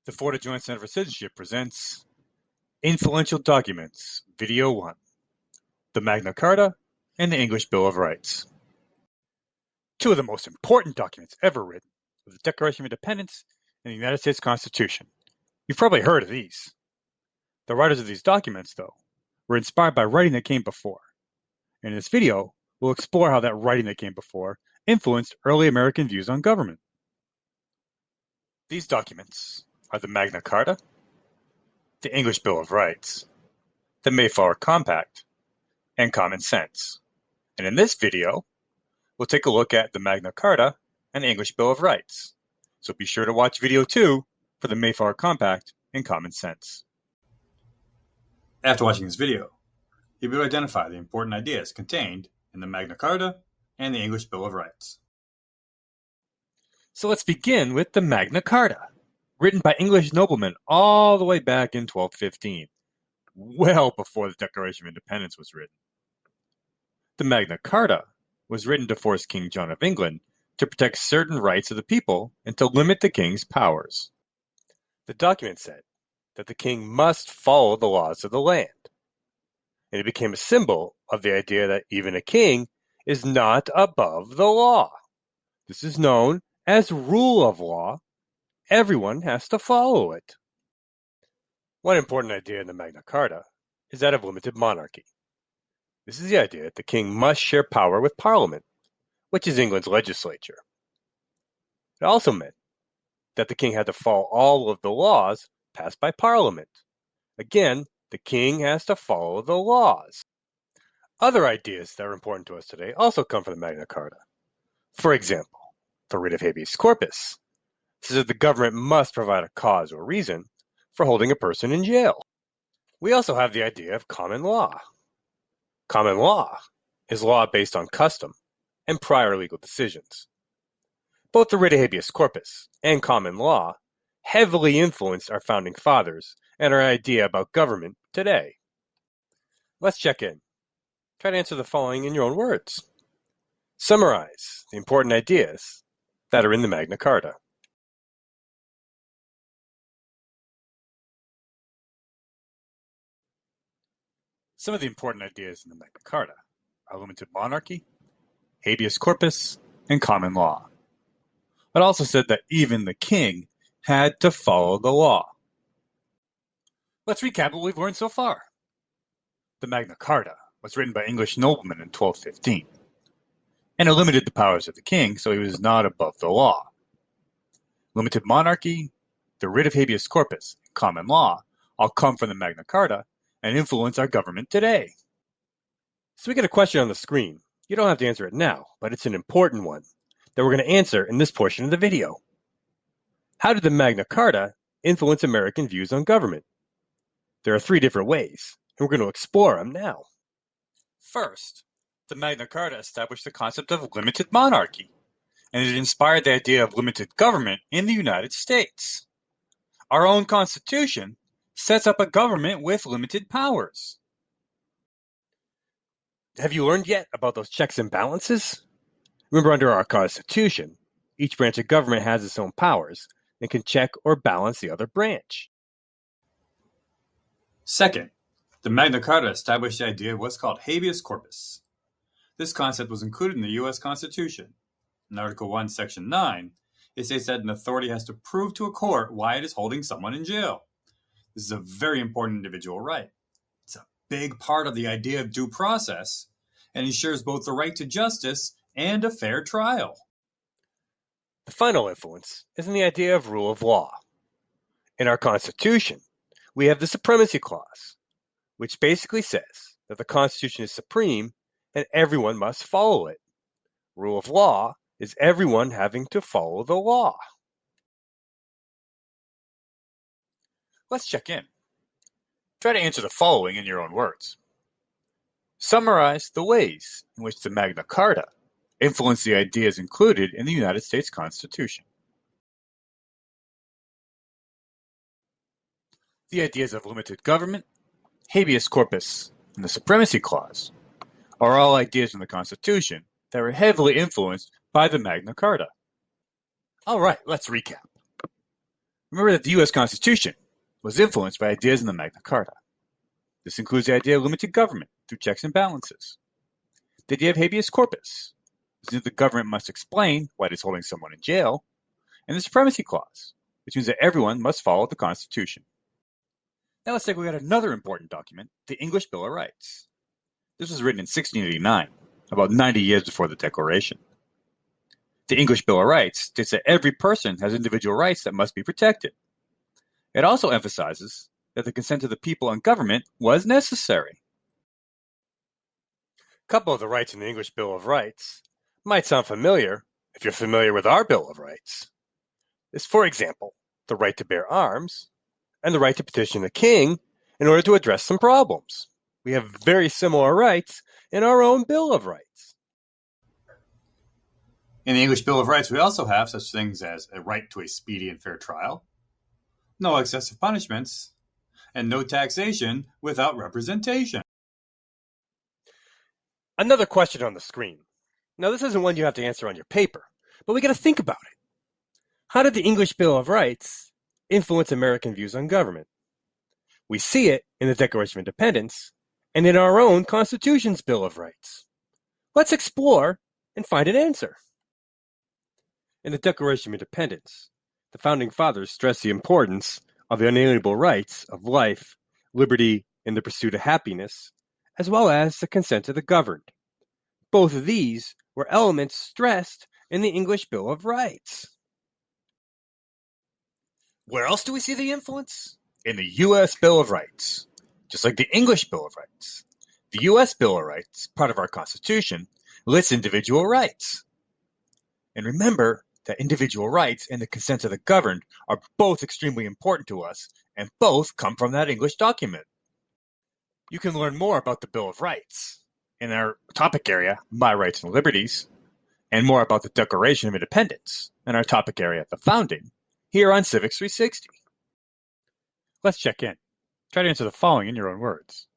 The Florida Joint Center for Citizenship presents Influential Documents, Video 1, the Magna Carta and the English Bill of Rights. Two of the most important documents ever written are the Declaration of Independence and the United States Constitution. You've probably heard of these. The writers of these documents, though, were inspired by writing that came before. In this video, we'll explore how that writing that came before influenced early American views on government. These documents are the Magna Carta, the English Bill of Rights, the Mayflower Compact, and Common Sense. And in this video, we'll take a look at the Magna Carta and the English Bill of Rights. So be sure to watch video 2 for the Mayflower Compact and Common Sense. After watching this video, you'll be able to identify the important ideas contained in the Magna Carta and the English Bill of Rights. So let's begin with the Magna Carta, written by English noblemen all the way back in 1215, well before the Declaration of Independence was written. The Magna Carta was written to force King John of England to protect certain rights of the people and to limit the king's powers. The document said that the king must follow the laws of the land, and it became a symbol of the idea that even a king is not above the law. This is known as rule of law. Everyone has to follow it. One important idea in the Magna Carta is that of limited monarchy. This is the idea that the king must share power with Parliament, which is England's legislature. It also meant that the king had to follow all of the laws passed by Parliament. Again, the king has to follow the laws. Other ideas that are important to us today also come from the Magna Carta. For example, the writ of habeas corpus says that the government must provide a cause or reason for holding a person in jail. We also have the idea of common law. Common law is law based on custom and prior legal decisions. Both the writ of habeas corpus and common law heavily influenced our founding fathers and our idea about government today. Let's check in. Try to answer the following in your own words. Summarize the important ideas that are in the Magna Carta. Some of the important ideas in the Magna Carta are limited monarchy, habeas corpus, and common law. It also said that even the king had to follow the law. Let's recap what we've learned so far. The Magna Carta was written by English noblemen in 1215, and it limited the powers of the king so he was not above the law. Limited monarchy, the writ of habeas corpus, and common law all come from the Magna Carta and influence our government today. So we get a question on the screen. You don't have to answer it now, but it's an important one that we're going to answer in this portion of the video. How did the Magna Carta influence American views on government? There are 3 different ways, and we're going to explore them now. First, the Magna Carta established the concept of limited monarchy, and it inspired the idea of limited government in the United States. Our own Constitution sets up a government with limited powers. Have you learned yet about those checks and balances? Remember, under our Constitution, each branch of government has its own powers and can check or balance the other branch. Second, the Magna Carta established the idea of what's called habeas corpus. This concept was included in the U.S. Constitution. In Article 1, Section 9, it states that an authority has to prove to a court why it is holding someone in jail. This is a very important individual right. It's a big part of the idea of due process and ensures both the right to justice and a fair trial. The final influence is in the idea of rule of law. In our Constitution, we have the Supremacy Clause, which basically says that the Constitution is supreme and everyone must follow it. Rule of law is everyone having to follow the law. Let's check in. Try to answer the following in your own words. Summarize the ways in which the Magna Carta influenced the ideas included in the United States Constitution. The ideas of limited government, habeas corpus, and the Supremacy Clause are all ideas in the Constitution that were heavily influenced by the Magna Carta. All right, let's recap. Remember that the U.S. Constitution was influenced by ideas in the Magna Carta. This includes the idea of limited government through checks and balances. The idea of habeas corpus, which means the government must explain why it is holding someone in jail, and the Supremacy Clause, which means that everyone must follow the Constitution. Now let's take a look at another important document, the English Bill of Rights. This was written in 1689, about 90 years before the Declaration. The English Bill of Rights states that every person has individual rights that must be protected. It also emphasizes that the consent of the people and government was necessary. A couple of the rights in the English Bill of Rights might sound familiar if you're familiar with our Bill of Rights. Is, for example, the right to bear arms and the right to petition the king in order to address some problems. We have very similar rights in our own Bill of Rights. In the English Bill of Rights, we also have such things as a right to a speedy and fair trial, no excessive punishments, and no taxation without representation. Another question on the screen. Now, this isn't one you have to answer on your paper, but we got to think about it. How did the English Bill of Rights influence American views on government? We see it in the Declaration of Independence and in our own Constitution's Bill of Rights. Let's explore and find an answer. In the Declaration of Independence, the Founding Fathers stressed the importance of the unalienable rights of life, liberty, and the pursuit of happiness, as well as the consent of the governed. Both of these were elements stressed in the English Bill of Rights. Where else do we see the influence? In the U.S. Bill of Rights. Just like the English Bill of Rights, the U.S. Bill of Rights, part of our Constitution, lists individual rights. And remember that individual rights and the consent of the governed are both extremely important to us, and both come from that English document. You can learn more about the Bill of Rights in our topic area, My Rights and Liberties, and more about the Declaration of Independence in our topic area, the Founding, here on Civics 360. Let's check in. Try to answer the following in your own words.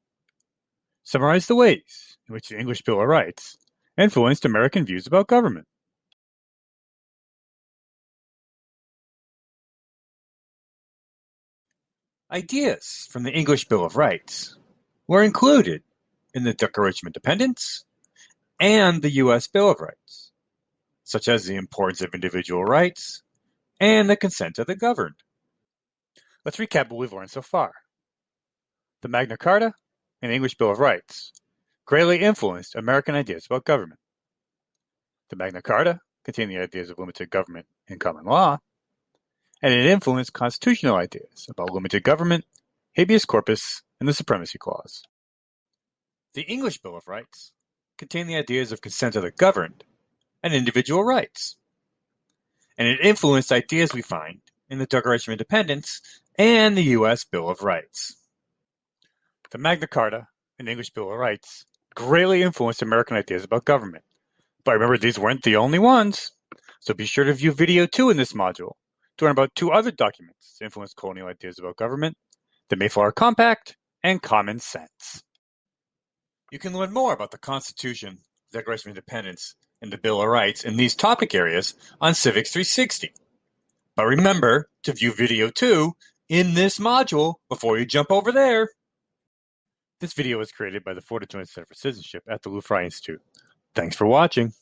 Summarize the ways in which the English Bill of Rights influenced American views about government. Ideas from the English Bill of Rights were included in the Declaration of Independence and the U.S. Bill of Rights, such as the importance of individual rights and the consent of the governed. Let's recap what we've learned so far. The Magna Carta and the English Bill of Rights greatly influenced American ideas about government. The Magna Carta contained the ideas of limited government and common law, and it influenced constitutional ideas about limited government, habeas corpus, and the Supremacy Clause. The English Bill of Rights contained the ideas of consent of the governed and individual rights, and it influenced ideas we find in the Declaration of Independence and the U.S. Bill of Rights. The Magna Carta and the English Bill of Rights greatly influenced American ideas about government. But remember, these weren't the only ones, so be sure to view video 2 in this module to learn about 2 other documents that influenced colonial ideas about government, the Mayflower Compact and Common Sense. You can learn more about the Constitution, the Declaration of Independence, and the Bill of Rights in these topic areas on Civics 360. But remember to view video 2 in this module before you jump over there. This video was created by the Ford Joint Center for Citizenship at the Lou Fry Institute. Thanks for watching.